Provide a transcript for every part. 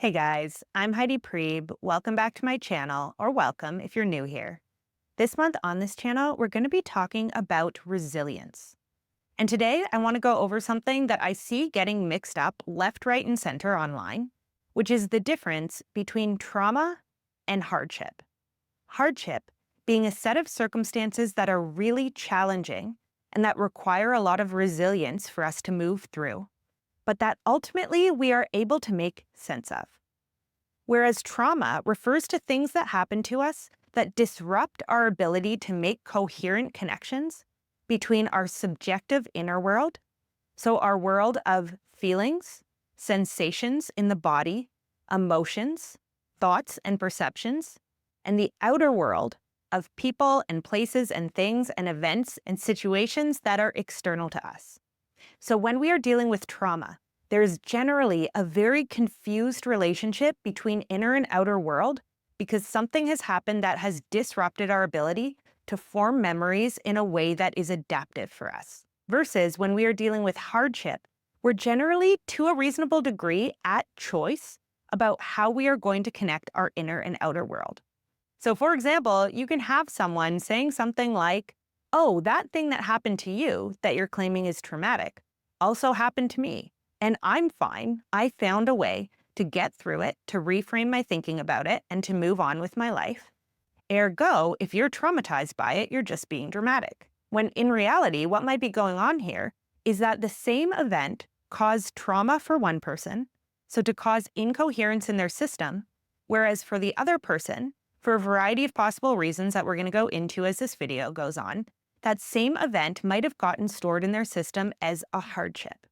Hey guys, I'm Heidi Prieb. Welcome back to my channel, or welcome if you're new here. This month on this channel, we're going to be talking about resilience. And today I want to go over something that I see getting mixed up left, right, and center online, which is the difference between trauma and hardship. Hardship being a set of circumstances that are really challenging and that require a lot of resilience for us to move through, but that ultimately we are able to make sense of. Whereas trauma refers to things that happen to us that disrupt our ability to make coherent connections between our subjective inner world, so our world of feelings, sensations in the body, emotions, thoughts, and perceptions, and the outer world of people and places and things and events and situations that are external to us. So when we are dealing with trauma, there's generally a very confused relationship between inner and outer world because something has happened that has disrupted our ability to form memories in a way that is adaptive for us. Versus when we are dealing with hardship, we're generally, to a reasonable degree, at choice about how we are going to connect our inner and outer world. So for example, you can have someone saying something like, "Oh, that thing that happened to you that you're claiming is traumatic also happened to me. And I'm fine. I found a way to get through it, to reframe my thinking about it, and to move on with my life. Ergo, if you're traumatized by it, you're just being dramatic." When in reality, what might be going on here is that the same event caused trauma for one person, so to cause incoherence in their system, whereas for the other person, for a variety of possible reasons that we're going to go into as this video goes on, that same event might have gotten stored in their system as a hardship.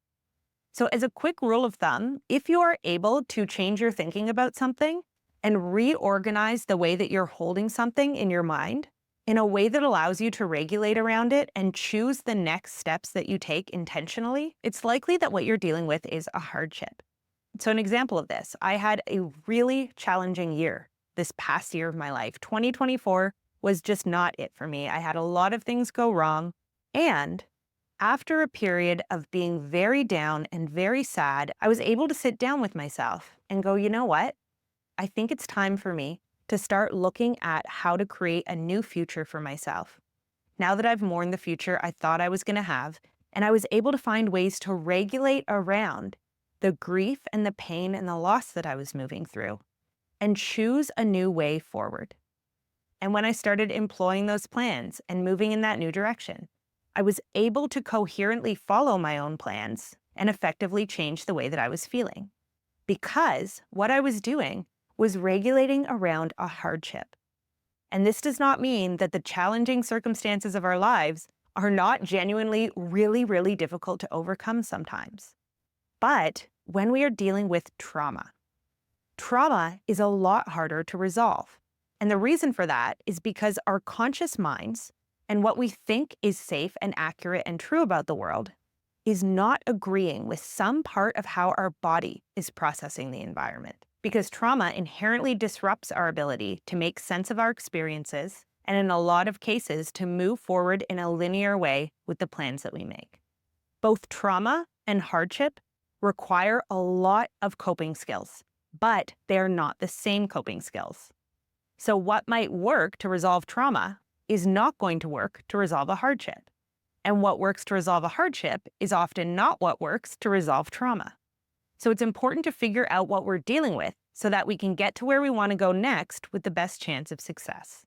So as a quick rule of thumb, if you are able to change your thinking about something and reorganize the way that you're holding something in your mind in a way that allows you to regulate around it and choose the next steps that you take intentionally, it's likely that what you're dealing with is a hardship. So an example of this, I had a really challenging year this past year of my life. 2024 was just not it for me. I had a lot of things go wrong, and after a period of being very down and very sad, I was able to sit down with myself and go, you know what? I think it's time for me to start looking at how to create a new future for myself. Now that I've mourned the future I thought I was going to have, and I was able to find ways to regulate around the grief and the pain and the loss that I was moving through and choose a new way forward. And when I started employing those plans and moving in that new direction, I was able to coherently follow my own plans and effectively change the way that I was feeling. Because what I was doing was regulating around a hardship. And this does not mean that the challenging circumstances of our lives are not genuinely really, really difficult to overcome sometimes. But when we are dealing with trauma is a lot harder to resolve. And the reason for that is because our conscious minds and what we think is safe and accurate and true about the world is not agreeing with some part of how our body is processing the environment. Because trauma inherently disrupts our ability to make sense of our experiences and in a lot of cases to move forward in a linear way with the plans that we make. Both trauma and hardship require a lot of coping skills, but they are not the same coping skills. So what might work to resolve trauma is not going to work to resolve a hardship. And what works to resolve a hardship is often not what works to resolve trauma. So it's important to figure out what we're dealing with so that we can get to where we want to go next with the best chance of success.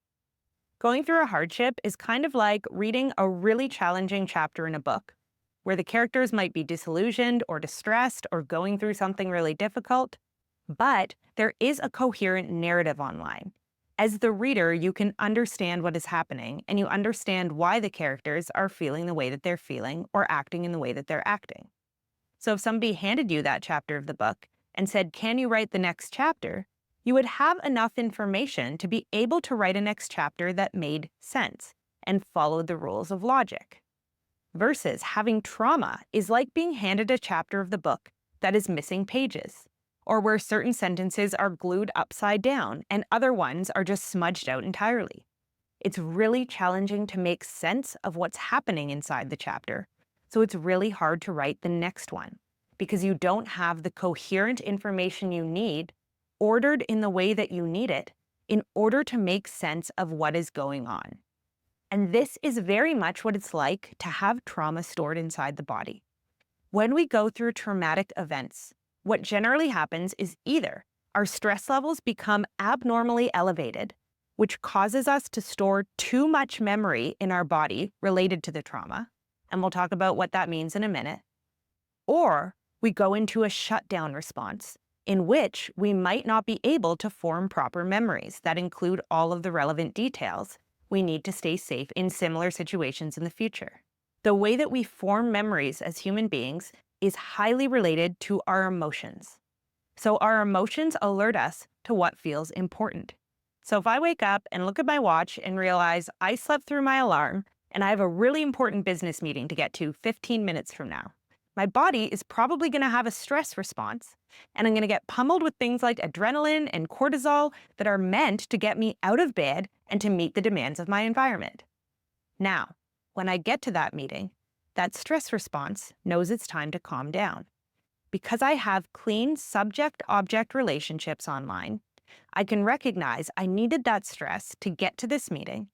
Going through a hardship is kind of like reading a really challenging chapter in a book, where the characters might be disillusioned or distressed or going through something really difficult, but there is a coherent narrative online. As the reader, you can understand what is happening, and you understand why the characters are feeling the way that they're feeling or acting in the way that they're acting. So if somebody handed you that chapter of the book and said, "Can you write the next chapter?" you would have enough information to be able to write a next chapter that made sense and followed the rules of logic. Versus having trauma is like being handed a chapter of the book that is missing pages, or where certain sentences are glued upside down and other ones are just smudged out entirely. It's really challenging to make sense of what's happening inside the chapter, so it's really hard to write the next one because you don't have the coherent information you need ordered in the way that you need it in order to make sense of what is going on. And this is very much what it's like to have trauma stored inside the body. When we go through traumatic events, what generally happens is either our stress levels become abnormally elevated, which causes us to store too much memory in our body related to the trauma, and we'll talk about what that means in a minute, or we go into a shutdown response, in which we might not be able to form proper memories that include all of the relevant details we need to stay safe in similar situations in the future. The way that we form memories as human beings is highly related to our emotions. So our emotions alert us to what feels important. So if I wake up and look at my watch and realize I slept through my alarm and I have a really important business meeting to get to 15 minutes from now, my body is probably going to have a stress response, and I'm going to get pummeled with things like adrenaline and cortisol that are meant to get me out of bed and to meet the demands of my environment. Now, when I get to that meeting, that stress response knows it's time to calm down. Because I have clean subject-object relationships online, I can recognize I needed that stress to get to this meeting,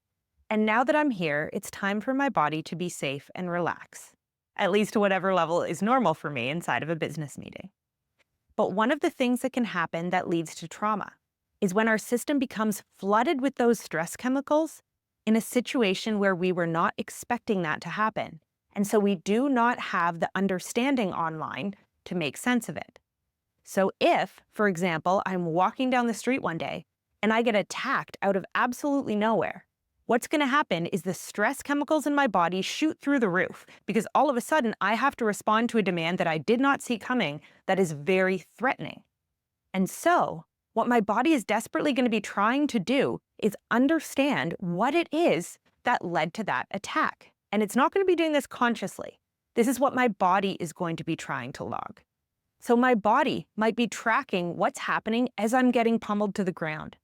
and now that I'm here, it's time for my body to be safe and relax, at least to whatever level is normal for me inside of a business meeting. But one of the things that can happen that leads to trauma is when our system becomes flooded with those stress chemicals in a situation where we were not expecting that to happen. And so we do not have the understanding online to make sense of it. So if, for example, I'm walking down the street one day and I get attacked out of absolutely nowhere, what's going to happen is the stress chemicals in my body shoot through the roof because all of a sudden I have to respond to a demand that I did not see coming that is very threatening. And so what my body is desperately going to be trying to do is understand what it is that led to that attack. And it's not going to be doing this consciously. This is what my body is going to be trying to log. So my body might be tracking what's happening as I'm getting pummeled to the ground.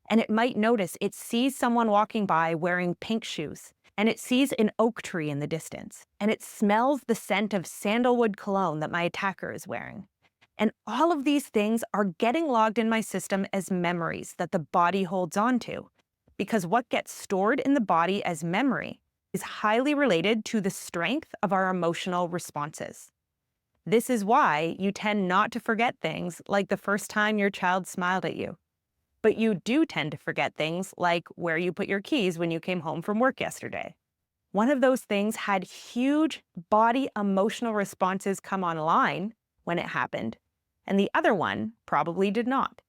And it might notice it sees someone walking by wearing pink shoes, and it sees an oak tree in the distance, and it smells the scent of sandalwood cologne that my attacker is wearing. And all of these things are getting logged in my system as memories that the body holds on to, because what gets stored in the body as memory is highly related to the strength of our emotional responses. This is why you tend not to forget things like the first time your child smiled at you. But you do tend to forget things like where you put your keys when you came home from work yesterday. One of those things had huge body emotional responses come online when it happened, and the other one probably did not.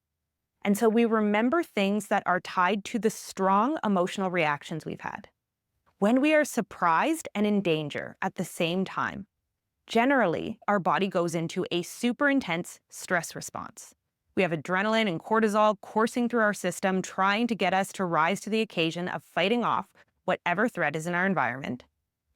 And so we remember things that are tied to the strong emotional reactions we've had. When we are surprised and in danger at the same time, generally our body goes into a super intense stress response. We have adrenaline and cortisol coursing through our system, trying to get us to rise to the occasion of fighting off whatever threat is in our environment.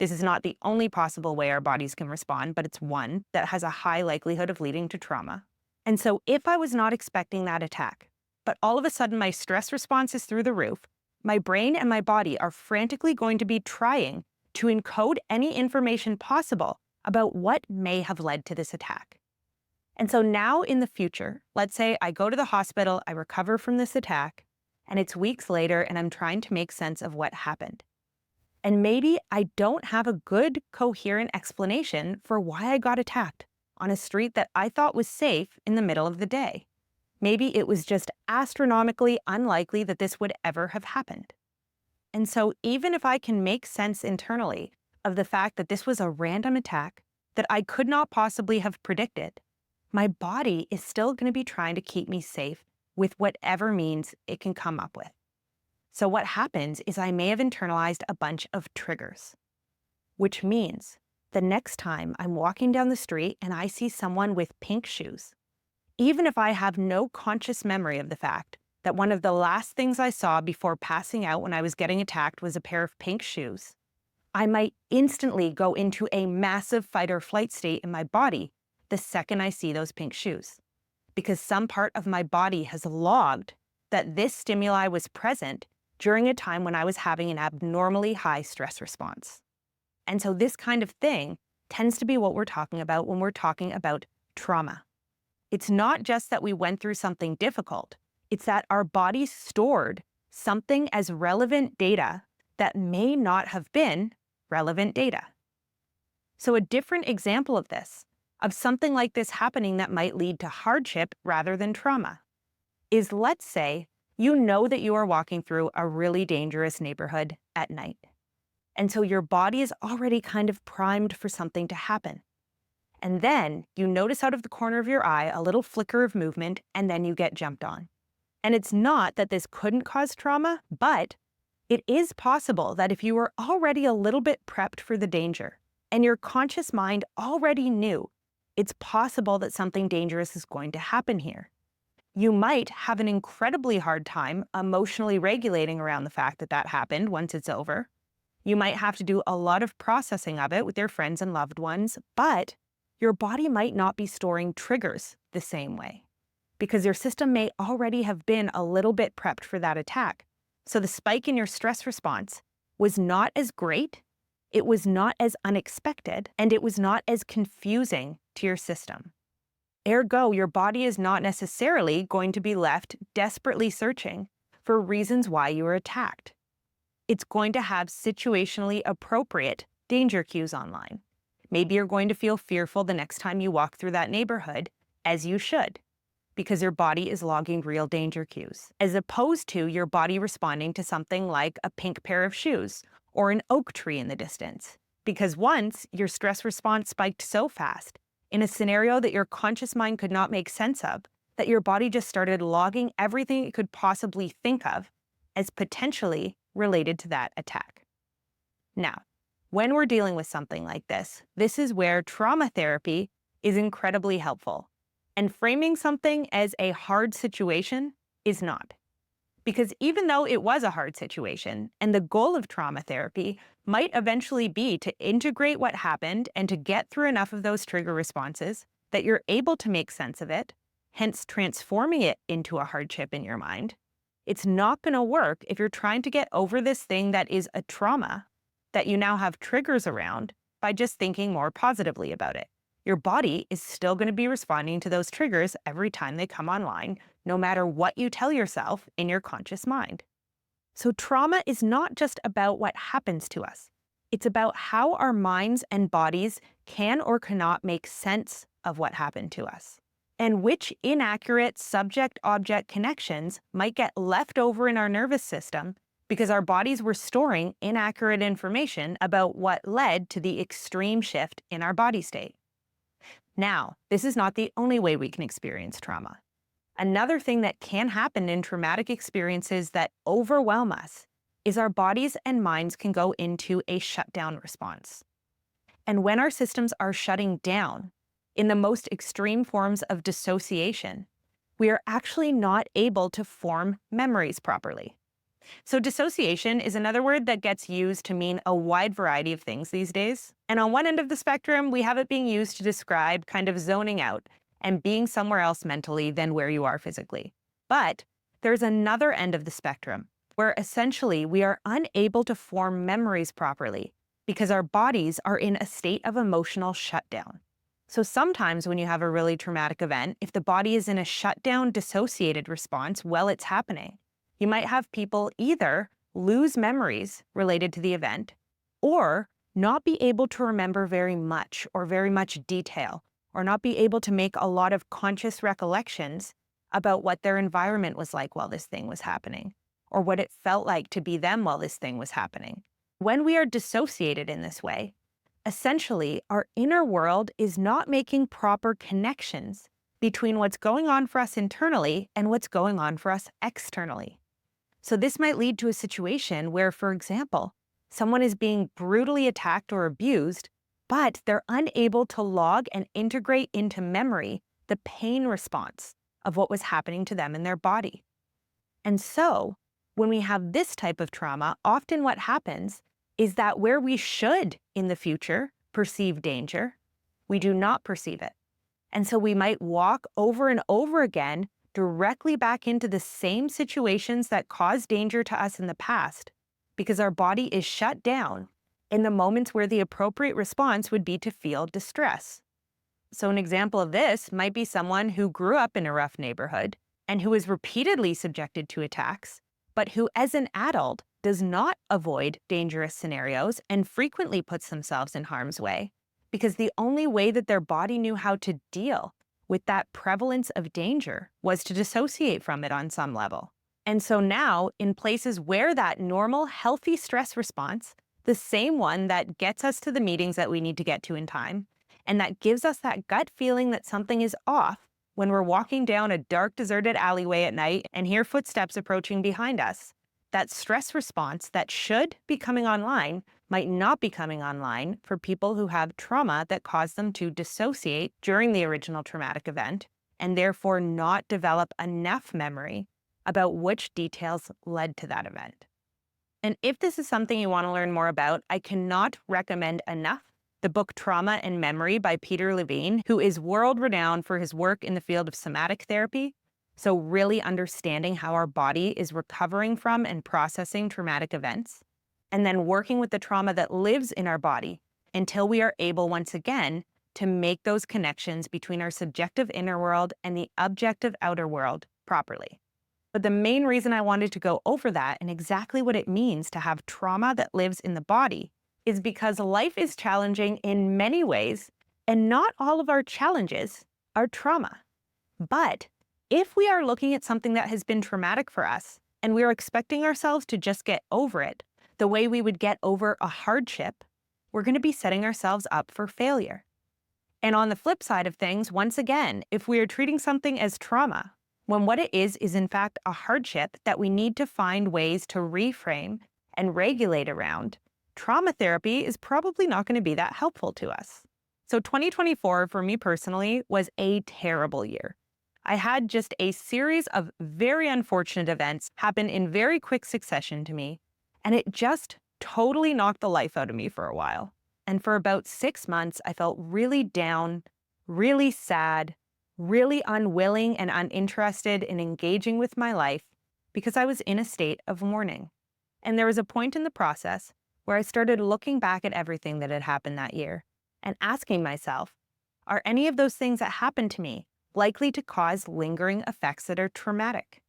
This is not the only possible way our bodies can respond, but it's one that has a high likelihood of leading to trauma. And so if I was not expecting that attack, but all of a sudden my stress response is through the roof, my brain and my body are frantically going to be trying to encode any information possible about what may have led to this attack. And so now in the future, let's say I go to the hospital, I recover from this attack, and it's weeks later and I'm trying to make sense of what happened. And maybe I don't have a good, coherent explanation for why I got attacked on a street that I thought was safe in the middle of the day. Maybe it was just astronomically unlikely that this would ever have happened. And so even if I can make sense internally of the fact that this was a random attack that I could not possibly have predicted, my body is still going to be trying to keep me safe with whatever means it can come up with. So what happens is I may have internalized a bunch of triggers, which means the next time I'm walking down the street and I see someone with pink shoes, even if I have no conscious memory of the fact that one of the last things I saw before passing out when I was getting attacked was a pair of pink shoes, I might instantly go into a massive fight or flight state in my body the second I see those pink shoes, because some part of my body has logged that this stimuli was present during a time when I was having an abnormally high stress response. And so this kind of thing tends to be what we're talking about when we're talking about trauma. It's not just that we went through something difficult, it's that our bodies stored something as relevant data that may not have been relevant data. So, a different example of this, of something like this happening that might lead to hardship rather than trauma, is, let's say you know that you are walking through a really dangerous neighborhood at night. And so your body is already kind of primed for something to happen. And then you notice out of the corner of your eye a little flicker of movement, and then you get jumped on. And it's not that this couldn't cause trauma, but it is possible that if you were already a little bit prepped for the danger, and your conscious mind already knew, it's possible that something dangerous is going to happen here. You might have an incredibly hard time emotionally regulating around the fact that that happened once it's over. You might have to do a lot of processing of it with your friends and loved ones, but your body might not be storing triggers the same way because your system may already have been a little bit prepped for that attack. So the spike in your stress response was not as great, it was not as unexpected, and it was not as confusing to your system. Ergo, your body is not necessarily going to be left desperately searching for reasons why you were attacked. It's going to have situationally appropriate danger cues online. Maybe you're going to feel fearful the next time you walk through that neighborhood, as you should, because your body is logging real danger cues, as opposed to your body responding to something like a pink pair of shoes or an oak tree in the distance. Because once your stress response spiked so fast, in a scenario that your conscious mind could not make sense of, that your body just started logging everything it could possibly think of as potentially related to that attack. Now, when we're dealing with something like this is where trauma therapy is incredibly helpful. And framing something as a hard situation is not. Because even though it was a hard situation, and the goal of trauma therapy might eventually be to integrate what happened and to get through enough of those trigger responses that you're able to make sense of it, hence transforming it into a hardship in your mind, it's not going to work if you're trying to get over this thing that is a trauma that you now have triggers around by just thinking more positively about it. Your body is still going to be responding to those triggers every time they come online, no matter what you tell yourself in your conscious mind. So trauma is not just about what happens to us. It's about how our minds and bodies can or cannot make sense of what happened to us, and which inaccurate subject-object connections might get left over in our nervous system because our bodies were storing inaccurate information about what led to the extreme shift in our body state. Now, this is not the only way we can experience trauma. Another thing that can happen in traumatic experiences that overwhelm us is our bodies and minds can go into a shutdown response. And when our systems are shutting down, in the most extreme forms of dissociation, we are actually not able to form memories properly. So dissociation is another word that gets used to mean a wide variety of things these days. And on one end of the spectrum, we have it being used to describe kind of zoning out and being somewhere else mentally than where you are physically. But there's another end of the spectrum where essentially we are unable to form memories properly because our bodies are in a state of emotional shutdown. So sometimes when you have a really traumatic event, if the body is in a shutdown dissociated response while it's happening, you might have people either lose memories related to the event or not be able to remember very much or very much detail, or not be able to make a lot of conscious recollections about what their environment was like while this thing was happening, or what it felt like to be them while this thing was happening. When we are dissociated in this way, essentially our inner world is not making proper connections between what's going on for us internally and what's going on for us externally. So this might lead to a situation where, for example, someone is being brutally attacked or abused, but they're unable to log and integrate into memory the pain response of what was happening to them in their body. And so, when we have this type of trauma, often what happens is that where we should, in the future, perceive danger, we do not perceive it. And so we might walk over and over again directly back into the same situations that caused danger to us in the past because our body is shut down in the moments where the appropriate response would be to feel distress. So, an example of this might be someone who grew up in a rough neighborhood and who is repeatedly subjected to attacks, but who, as an adult, does not avoid dangerous scenarios and frequently puts themselves in harm's way because the only way that their body knew how to deal with that prevalence of danger was to dissociate from it on some level. And so now, in places where that normal, healthy stress response, the same one that gets us to the meetings that we need to get to in time, and that gives us that gut feeling that something is off when we're walking down a dark, deserted alleyway at night and hear footsteps approaching behind us, that stress response that should be coming online might not be coming online for people who have trauma that caused them to dissociate during the original traumatic event and therefore not develop enough memory about which details led to that event. And if this is something you want to learn more about, I cannot recommend enough the book Trauma and Memory by Peter Levine, who is world-renowned for his work in the field of somatic therapy. So really understanding how our body is recovering from and processing traumatic events, and then working with the trauma that lives in our body until we are able once again to make those connections between our subjective inner world and the objective outer world properly. But the main reason I wanted to go over that and exactly what it means to have trauma that lives in the body is because life is challenging in many ways, and not all of our challenges are trauma. But if we are looking at something that has been traumatic for us and we are expecting ourselves to just get over it the way we would get over a hardship, we're going to be setting ourselves up for failure. And on the flip side of things, once again, if we are treating something as trauma, when what it is in fact a hardship that we need to find ways to reframe and regulate around, trauma therapy is probably not going to be that helpful to us. So 2024 for me personally was a terrible year. I had just a series of very unfortunate events happen in very quick succession to me, and it just totally knocked the life out of me for a while. And for about 6 months, I felt really down, really sad, really unwilling and uninterested in engaging with my life because I was in a state of mourning. And there was a point in the process where I started looking back at everything that had happened that year and asking myself, are any of those things that happened to me likely to cause lingering effects that are traumatic?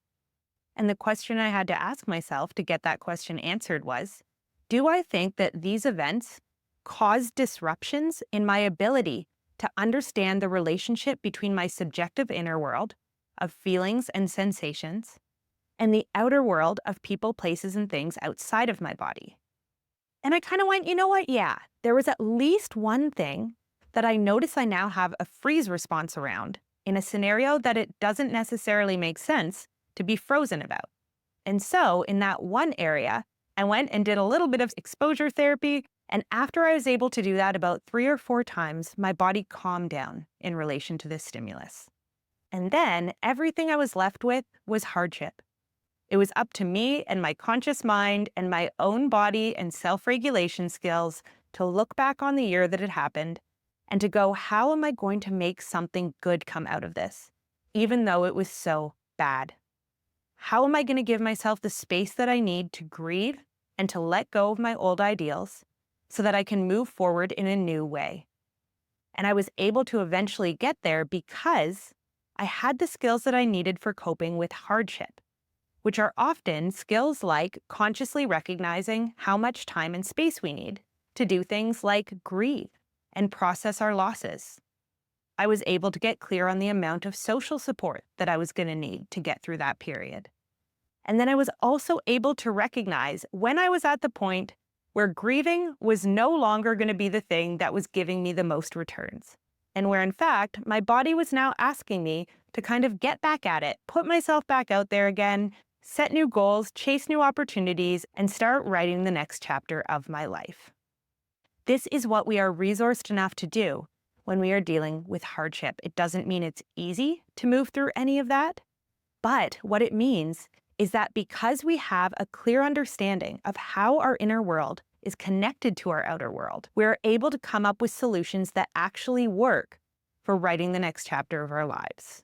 And the question I had to ask myself to get that question answered was, do I think that these events caused disruptions in my ability to understand the relationship between my subjective inner world of feelings and sensations and the outer world of people, places, and things outside of my body? And I kind of went, you know what? Yeah, there was at least one thing that I notice I now have a freeze response around in a scenario that it doesn't necessarily make sense to be frozen about. And so in that one area, I went and did a little bit of exposure therapy. And after I was able to do that about 3 or 4 times, my body calmed down in relation to this stimulus. And then everything I was left with was hardship. It was up to me and my conscious mind and my own body and self-regulation skills to look back on the year that had happened and to go, how am I going to make something good come out of this, even though it was so bad? How am I going to give myself the space that I need to grieve and to let go of my old ideals so that I can move forward in a new way? And I was able to eventually get there because I had the skills that I needed for coping with hardship, which are often skills like consciously recognizing how much time and space we need to do things like grieve and process our losses. I was able to get clear on the amount of social support that I was going to need to get through that period. And then I was also able to recognize when I was at the point where grieving was no longer going to be the thing that was giving me the most returns, and where in fact my body was now asking me to kind of get back at it, put myself back out there again, set new goals, chase new opportunities, and start writing the next chapter of my life. This is what we are resourced enough to do when we are dealing with hardship. It doesn't mean it's easy to move through any of that, but what it means is that because we have a clear understanding of how our inner world is connected to our outer world, we're able to come up with solutions that actually work for writing the next chapter of our lives.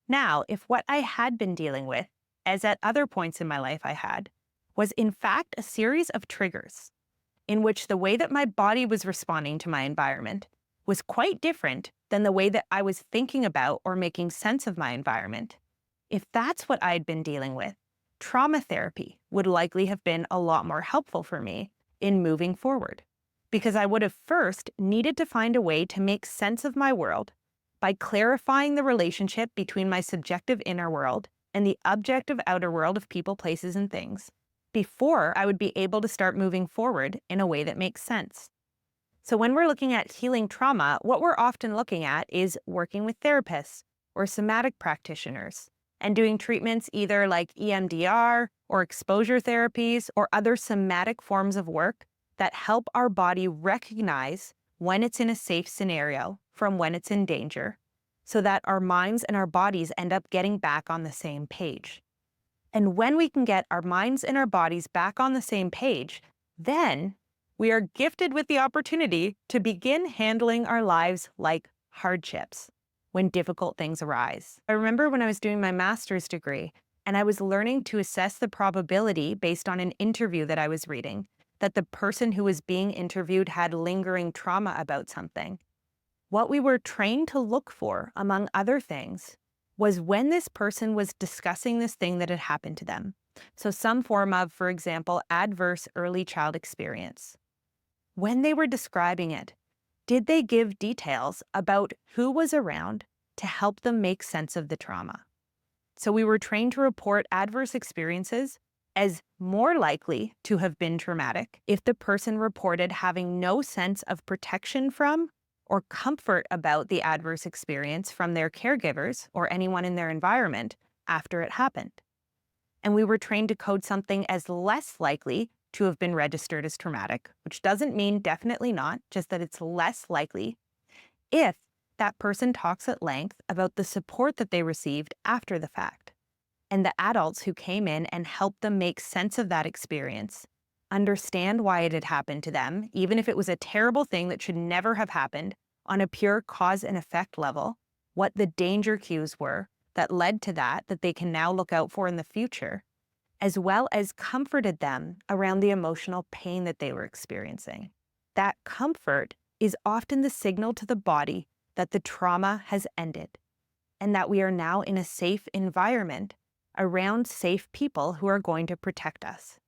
Now, if what I had been dealing with, as at other points in my life I had, was in fact a series of triggers in which the way that my body was responding to my environment was quite different than the way that I was thinking about or making sense of my environment, if that's what I'd been dealing with, trauma therapy would likely have been a lot more helpful for me in moving forward, because I would have first needed to find a way to make sense of my world by clarifying the relationship between my subjective inner world and the objective outer world of people, places, and things, before I would be able to start moving forward in a way that makes sense. So when we're looking at healing trauma, what we're often looking at is working with therapists or somatic practitioners and doing treatments either like EMDR or exposure therapies or other somatic forms of work that help our body recognize when it's in a safe scenario from when it's in danger, so that our minds and our bodies end up getting back on the same page. And when we can get our minds and our bodies back on the same page, then we are gifted with the opportunity to begin handling our lives like hardships when difficult things arise. I remember when I was doing my master's degree and I was learning to assess the probability based on an interview that I was reading that the person who was being interviewed had lingering trauma about something. What we were trained to look for, among other things, was when this person was discussing this thing that had happened to them. So some form of, for example, adverse early child experience. When they were describing it, did they give details about who was around to help them make sense of the trauma? So we were trained to report adverse experiences as more likely to have been traumatic if the person reported having no sense of protection from or comfort about the adverse experience from their caregivers or anyone in their environment after it happened. And we were trained to code something as less likely to have been registered as traumatic, which doesn't mean definitely not, just that it's less likely, if that person talks at length about the support that they received after the fact, and the adults who came in and helped them make sense of that experience, understand why it had happened to them, even if it was a terrible thing that should never have happened, on a pure cause and effect level, what the danger cues were that led to that they can now look out for in the future, as well as comforted them around the emotional pain that they were experiencing. That comfort is often the signal to the body that the trauma has ended and that we are now in a safe environment around safe people who are going to protect us.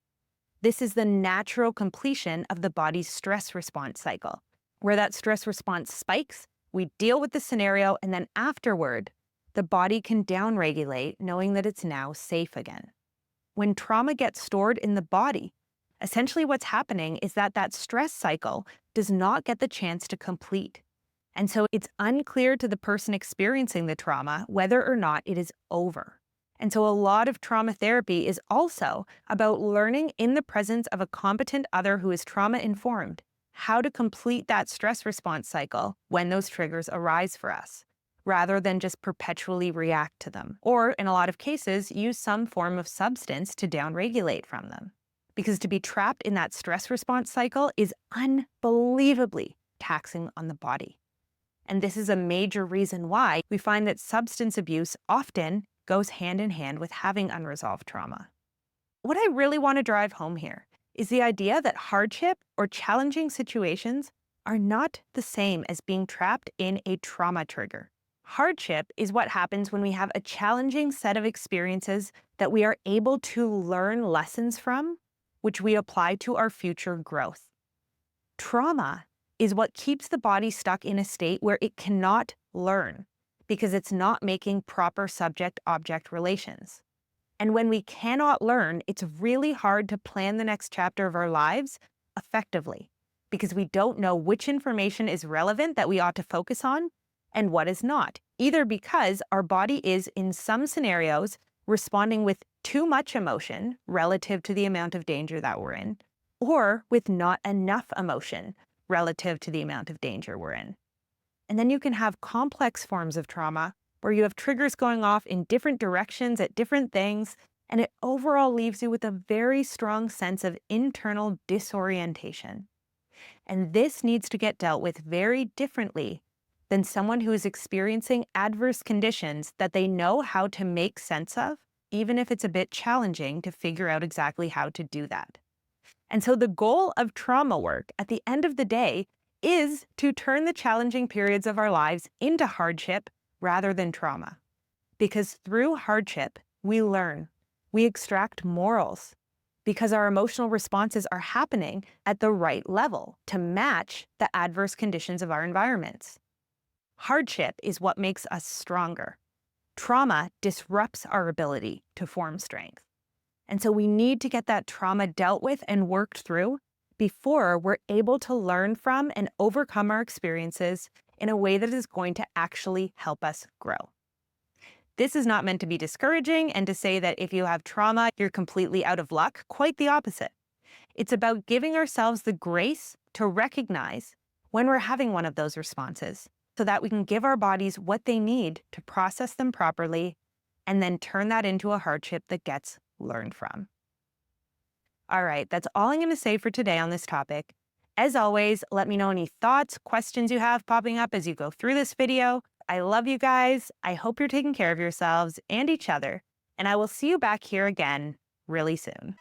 This is the natural completion of the body's stress response cycle, where that stress response spikes, we deal with the scenario, and then afterward, the body can downregulate knowing that it's now safe again. When trauma gets stored in the body, essentially what's happening is that stress cycle does not get the chance to complete. And so it's unclear to the person experiencing the trauma whether or not it is over. And so a lot of trauma therapy is also about learning in the presence of a competent other who is trauma-informed how to complete that stress response cycle when those triggers arise for us, rather than just perpetually react to them, or in a lot of cases, use some form of substance to downregulate from them. Because to be trapped in that stress response cycle is unbelievably taxing on the body. And this is a major reason why we find that substance abuse often goes hand in hand with having unresolved trauma. What I really want to drive home here is the idea that hardship or challenging situations are not the same as being trapped in a trauma trigger. Hardship is what happens when we have a challenging set of experiences that we are able to learn lessons from, which we apply to our future growth. Trauma is what keeps the body stuck in a state where it cannot learn because it's not making proper subject-object relations. And when we cannot learn, it's really hard to plan the next chapter of our lives effectively because we don't know which information is relevant that we ought to focus on and what is not, either because our body is, in some scenarios, responding with too much emotion relative to the amount of danger that we're in, or with not enough emotion relative to the amount of danger we're in. And then you can have complex forms of trauma where you have triggers going off in different directions at different things, and it overall leaves you with a very strong sense of internal disorientation. And this needs to get dealt with very differently than someone who is experiencing adverse conditions that they know how to make sense of, even if it's a bit challenging to figure out exactly how to do that. And so the goal of trauma work at the end of the day is to turn the challenging periods of our lives into hardship rather than trauma. Because through hardship, we learn, we extract morals, because our emotional responses are happening at the right level to match the adverse conditions of our environments. Hardship is what makes us stronger. Trauma disrupts our ability to form strength. And so we need to get that trauma dealt with and worked through before we're able to learn from and overcome our experiences in a way that is going to actually help us grow. This is not meant to be discouraging and to say that if you have trauma, you're completely out of luck. Quite the opposite. It's about giving ourselves the grace to recognize when we're having one of those responses so that we can give our bodies what they need to process them properly and then turn that into a hardship that gets learned from. All right, that's all I'm going to say for today on this topic. As always, let me know any thoughts, questions you have popping up as you go through this video. I love you guys. I hope you're taking care of yourselves and each other, and I will see you back here again really soon.